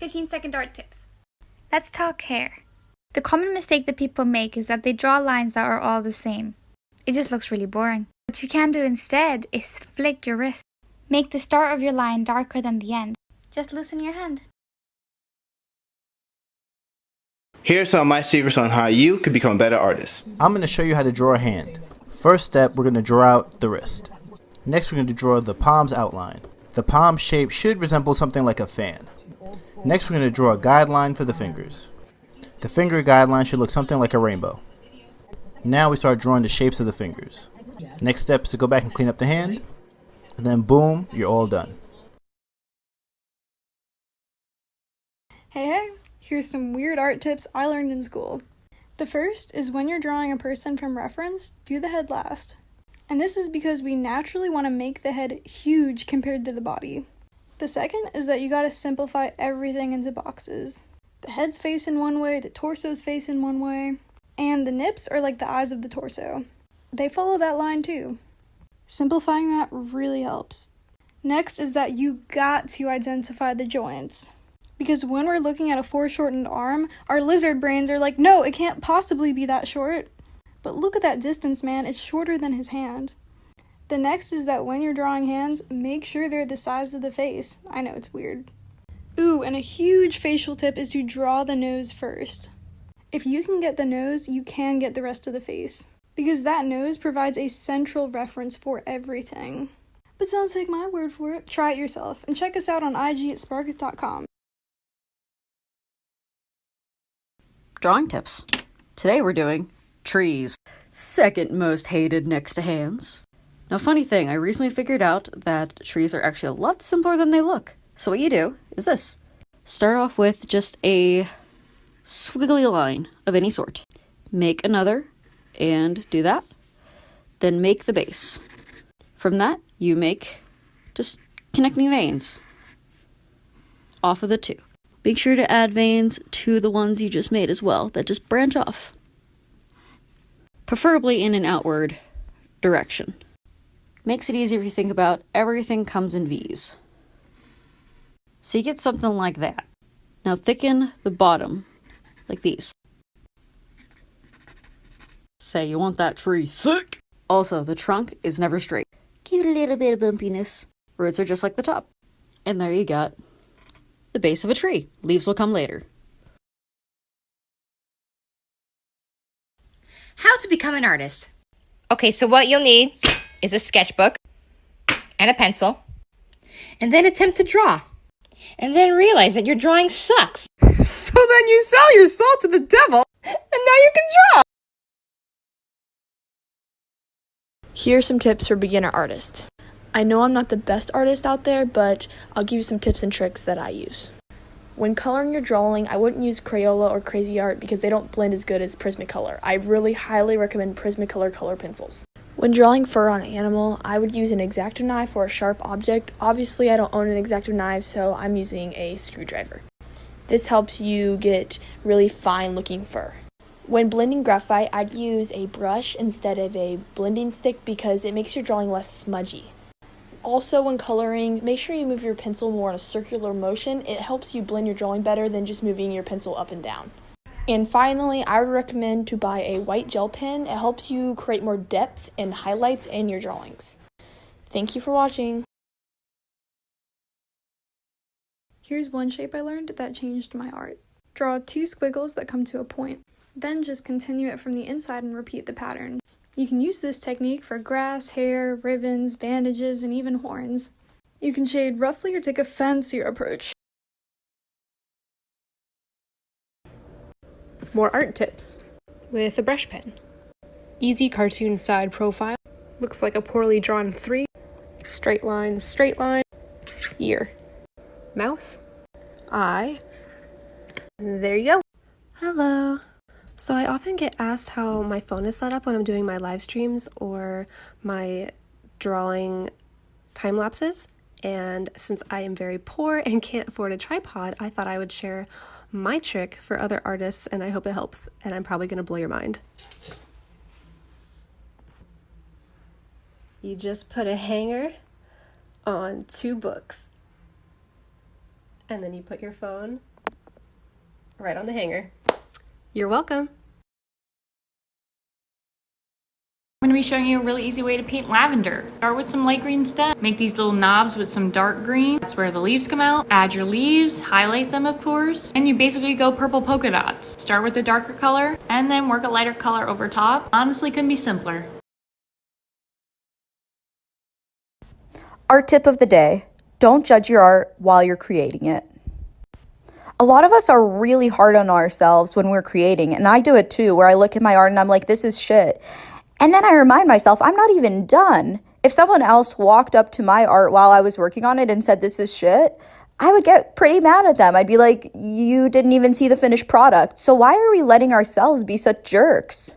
15-second art tips. Let's talk hair. The common mistake that people make is that they draw lines that are all the same. It just looks really boring. What you can do instead is flick your wrist. Make the start of your line darker than the end. Just loosen your hand. Here are some of my secrets on how you could become a better artist. I'm going to show you how to draw a hand. First step, we're going to draw out the wrist. Next, we're going to draw the palm's outline. The palm shape should resemble something like a fan. Next, we're going to draw a guideline for the fingers. The finger guideline should look something like a rainbow. Now we start drawing the shapes of the fingers. Next step is to go back and clean up the hand. And then boom, you're all done. Hey, here's some weird art tips I learned in school. The first is when you're drawing a person from reference, do the head last. And this is because we naturally want to make the head huge compared to the body. The second is that you gotta simplify everything into boxes. The head's facing one way, the torso's facing one way, and the nips are like the eyes of the torso. They follow that line too. Simplifying that really helps. Next is that you got to identify the joints. Because when we're looking at a foreshortened arm, our lizard brains are like, no, it can't possibly be that short. But look at that distance, man, it's shorter than his hand. The next is that when you're drawing hands, make sure they're the size of the face. I know it's weird. Ooh, and a huge facial tip is to draw the nose first. If you can get the nose, you can get the rest of the face. Because that nose provides a central reference for everything. But don't take my word for it. Try it yourself, and check us out on IG at sparkit.com. Drawing tips. Today we're doing trees. Second most hated next to hands. Now, funny thing, I recently figured out that trees are actually a lot simpler than they look. So what you do is this. Start off with just a squiggly line of any sort. Make another, and do that. Then make the base. From that, you make just connecting veins off of the two. Make sure to add veins to the ones you just made as well, that just branch off. Preferably in an outward direction. Makes it easier if you think about everything comes in V's. So you get something like that. Now thicken the bottom, like these. Say you want that tree thick. Also, the trunk is never straight. Give it a little bit of bumpiness. Roots are just like the top. And there you got the base of a tree. Leaves will come later. How to become an artist. Okay, so what you'll need is a sketchbook and a pencil, and then attempt to draw. And then realize that your drawing sucks. So then you sell your soul to the devil, and now you can draw. Here are some tips for beginner artists. I know I'm not the best artist out there, but I'll give you some tips and tricks that I use. When coloring your drawing, I wouldn't use Crayola or Crazy Art because they don't blend as good as Prismacolor. I really highly recommend Prismacolor color pencils. When drawing fur on an animal, I would use an X-Acto knife or a sharp object. Obviously, I don't own an X-Acto knife, so I'm using a screwdriver. This helps you get really fine looking fur. When blending graphite, I'd use a brush instead of a blending stick because it makes your drawing less smudgy. Also, when coloring, make sure you move your pencil more in a circular motion. It helps you blend your drawing better than just moving your pencil up and down. And finally, I would recommend to buy a white gel pen. It helps you create more depth and highlights in your drawings. Thank you for watching. Here's one shape I learned that changed my art. Draw 2 squiggles that come to a point. Then just continue it from the inside and repeat the pattern. You can use this technique for grass, hair, ribbons, bandages, and even horns. You can shade roughly or take a fancier approach. More art tips with a brush pen. Easy cartoon side profile. Looks like a poorly drawn 3. Straight line, ear. Mouth. Eye. There you go. Hello. So I often get asked how my phone is set up when I'm doing my live streams or my drawing time lapses. And since I am very poor and can't afford a tripod, I thought I would share my trick for other artists, and I hope it helps, and I'm probably going to blow your mind. You just put a hanger on 2 books. And then you put your phone right on the hanger. You're welcome. I'm going to be showing you a really easy way to paint lavender. Start with some light green stems. Make these little knobs with some dark green. That's where the leaves come out. Add your leaves, highlight them of course, and you basically go purple polka dots. Start with the darker color and then work a lighter color over top. Honestly, couldn't be simpler. Art tip of the day: don't judge your art while you're creating it. A lot of us are really hard on ourselves when we're creating, and I do it too, where I look at my art and I'm like, this is shit. And then I remind myself, I'm not even done. If someone else walked up to my art while I was working on it and said, this is shit, I would get pretty mad at them. I'd be like, you didn't even see the finished product. So why are we letting ourselves be such jerks?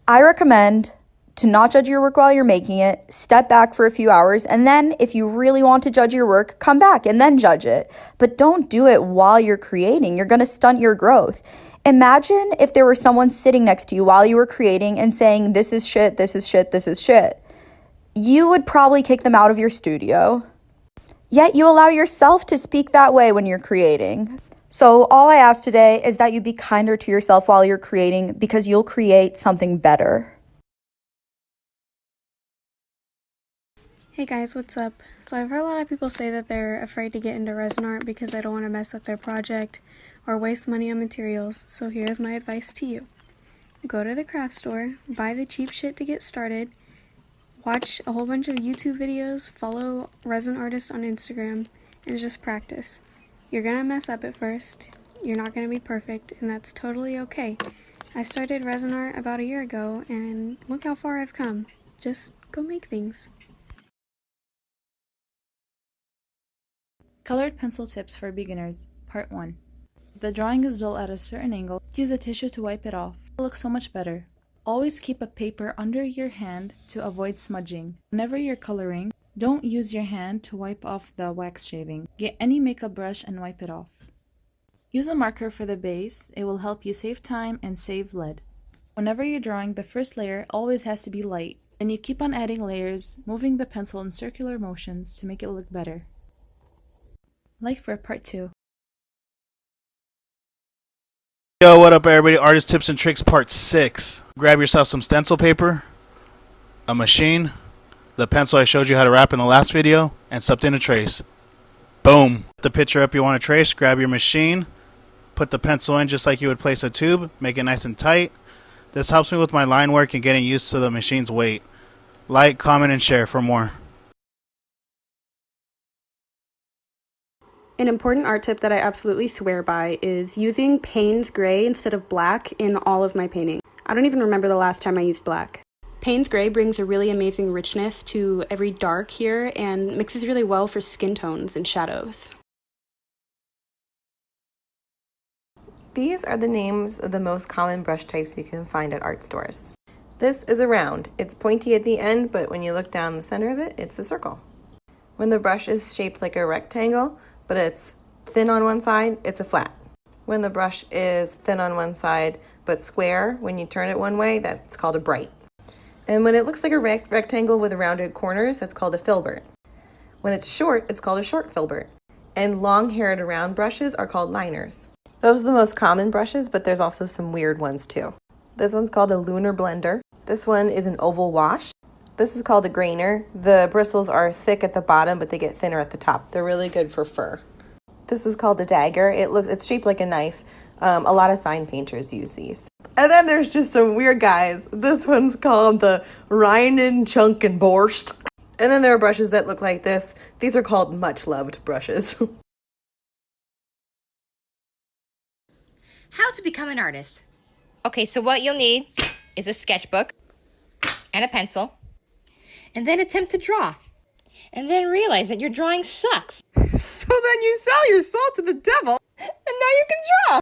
I recommend to not judge your work while you're making it, step back for a few hours, and then if you really want to judge your work, come back and then judge it. But don't do it while you're creating. You're going to stunt your growth. Imagine if there was someone sitting next to you while you were creating and saying, this is shit, this is shit, this is shit. You would probably kick them out of your studio. Yet you allow yourself to speak that way when you're creating. So all I ask today is that you be kinder to yourself while you're creating, because you'll create something better. Hey guys, what's up? So I've heard a lot of people say that they're afraid to get into resin art because they don't want to mess up their project or waste money on materials. So here's my advice to you. Go to the craft store, buy the cheap shit to get started, watch a whole bunch of YouTube videos, follow resin artists on Instagram, and just practice. You're gonna mess up at first, you're not gonna be perfect, and that's totally okay. I started resin art about a year ago, and look how far I've come. Just go make things. Colored pencil tips for beginners, part 1. If the drawing is dull at a certain angle, use a tissue to wipe it off. It looks so much better. Always keep a paper under your hand to avoid smudging. Whenever you're coloring, don't use your hand to wipe off the wax shaving. Get any makeup brush and wipe it off. Use a marker for the base. It will help you save time and save lead. Whenever you're drawing, the first layer always has to be light, and you keep on adding layers, moving the pencil in circular motions to make it look better. Like for part 2. Yo, what up everybody? Artist tips and tricks part 6. Grab yourself some stencil paper, a machine, the pencil I showed you how to wrap in the last video, and something to trace. Boom. Put the picture up you want to trace, grab your machine, put the pencil in just like you would place a tube, make it nice and tight. This helps me with my line work and getting used to the machine's weight. Like, comment, and share for more. An important art tip that I absolutely swear by is using Payne's gray instead of black in all of my painting. I don't even remember the last time I used black. Payne's gray brings a really amazing richness to every dark here and mixes really well for skin tones and shadows. These are the names of the most common brush types you can find at art stores. This is a round. It's pointy at the end, but when you look down the center of it, it's a circle. When the brush is shaped like a rectangle, but it's thin on one side, it's a flat. When the brush is thin on one side, but square, when you turn it one way, that's called a bright. And when it looks like a rectangle with rounded corners, that's called a filbert. When it's short, it's called a short filbert. And long-haired round brushes are called liners. Those are the most common brushes, but there's also some weird ones too. This one's called a lunar blender. This one is an oval wash. This is called a grainer. The bristles are thick at the bottom, but they get thinner at the top. They're really good for fur. This is called a dagger. It's shaped like a knife. A lot of sign painters use these. And then there's just some weird guys. This one's called the Reinen Chunk and Borscht. And then there are brushes that look like this. These are called much loved brushes. How to become an artist. Okay, so what you'll need is a sketchbook and a pencil, and then attempt to draw, and then realize that your drawing sucks. So then you sell your soul to the devil, and now you can draw.